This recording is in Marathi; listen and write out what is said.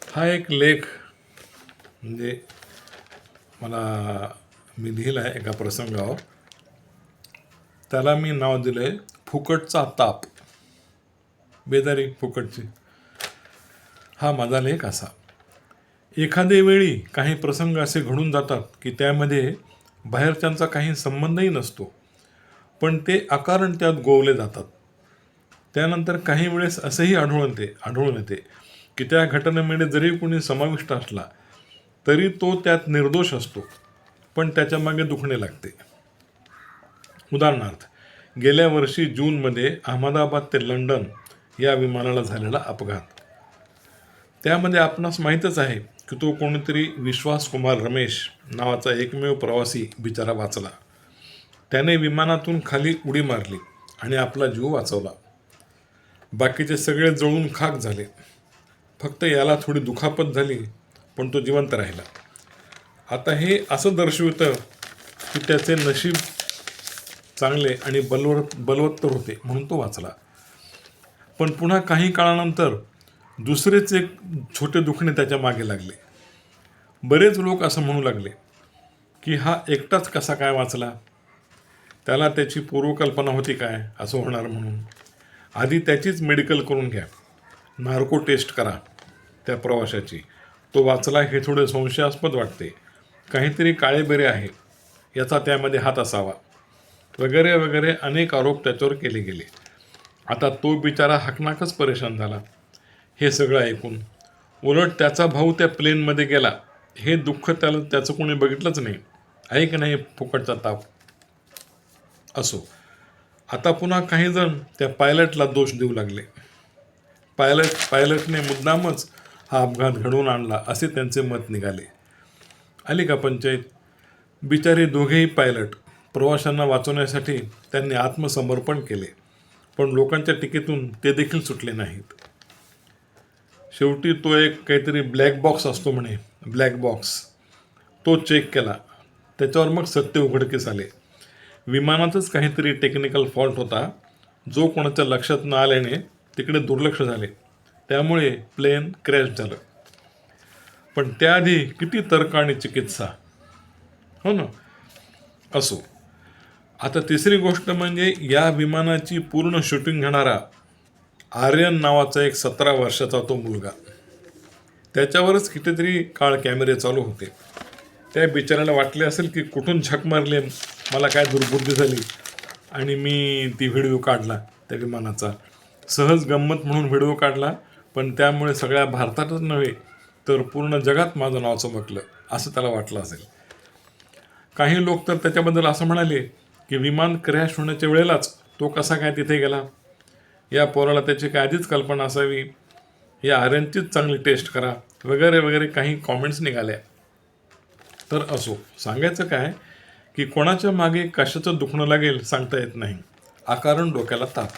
हा एक लेख म्हणजे मला मी लिहिला आहे एका प्रसंगावर. त्याला मी नाव दिलं आहे फुकटचा ताप, बेदारी फुकटची. हा माझा लेख असा. एखादे वेळी काही प्रसंग असे घडून जातात की त्यामध्ये बाहेरच्यांचा काही संबंधही नसतो, पण ते अकारण त्यात गोवले जातात. त्यानंतर काही वेळेस असंही आढळून येते की त्या घटनेमध्ये जरी कोणी समाविष्ट असला तरी तो त्यात निर्दोष असतो, पण त्याच्या मागे दुखणे लागते. उदाहरणार्थ, गेल्या वर्षी जूनमध्ये अहमदाबाद ते लंडन या विमानाला झालेला अपघात. त्यामध्ये आपणास माहीतच आहे की तो कोणीतरी विश्वासकुमार रमेश नावाचा एकमेव प्रवासी बिचारा वाचला. त्याने विमानातून खाली उडी मारली आणि आपला जीव वाचवला. बाकीचे सगळे जळून खाक झाले. फक्त याला थोडी दुखापत झाली, पण तो जिवंत राहिला. आता हे असं दर्शवितं की त्याचे नशीब चांगले आणि बलवत्तर होते म्हणून तो वाचला. पण पुन्हा काही काळानंतर दुसरेच एक छोटे दुखणे त्याच्या मागे लागले. बरेच लोक असं म्हणू लागले की हा एकटाच कसा काय वाचला, त्याला त्याची पूर्वकल्पना होती काय असं होणार म्हणून. आधी त्याचीच मेडिकल करून घ्या, नार्को टेस्ट करा त्या प्रवाशाची, तो वाचला हे थोडे संशयास्पद वाटते, काहीतरी काळेबेरे आहे, याचा त्यामध्ये हात असावा, वगैरे वगैरे अनेक आरोप त्याच्यावर केले गेले. आता तो बिचारा हकनाकच परेशान झाला हे सगळं ऐकून. उलट त्याचा भाऊ त्या प्लेनमध्ये गेला हे दुःख त्याचं कोणी बघितलंच नाही. आहे की नाही फुकटचा ताप. असो, आता पुन्हा काही जण त्या पायलटला दोष देऊ लागले. पायलटने मुद्दामच हा अपघात घडवून आणला असे त्यांचे मत निघाले. आली का पंचायत. बिचारे दोघेही पायलट प्रवाशांना वाचवण्यासाठी त्यांनी आत्मसमर्पण केले, पण लोकांच्या टीकेतून ते देखील सुटले नाहीत. शेवटी तो एक काहीतरी ब्लॅक बॉक्स असतो म्हणे, ब्लॅक बॉक्स, तो चेक केला. त्याच्यावर मग सत्य उघडकीस आले. विमानातच काहीतरी टेक्निकल फॉल्ट होता, जो कोणाच्या लक्षात न आल्याने तिकडे दुर्लक्ष झाले, त्यामुळे प्लेन क्रॅश झालं. पण त्याआधी किती तर्क आणि चिकित्सा, हो ना. असो, आता तिसरी गोष्ट म्हणजे या विमानाची पूर्ण शूटिंग घेणारा आर्यन नावाचा एक 17 वर्षाचा तो मुलगा. त्याच्यावरच कितीतरी काळ कॅमेरे चालू होते. त्या बिचाऱ्याला वाटले असेल की कुठून झक मारले, मला काय दुर्बुद्धी झाली आणि मी ती व्हिडिओ काढला त्या विमानाचा. सहज गंमत म्हणून व्हिडिओ काढला, पण त्यामुळे सगळ्या भारतातच नव्हे तर पूर्ण जगात माझं नाव चमकलं असं त्याला वाटलं असेल. काही लोक तर त्याच्याबद्दल असं म्हणाले की विमान क्रॅश होण्याच्या वेळेलाच तो कसा काय तिथे गेला. या पोराला त्याची काय आधीच कल्पना असावी, या आर्यनचीच चांगली टेस्ट करा, वगैरे वगैरे काही कॉमेंट्स निघाल्या. तर असो, सांगायचं काय की कोणाच्या मागे कशाचं दुखणं लागेल सांगता येत नाही. अकारण डोक्याला ताप.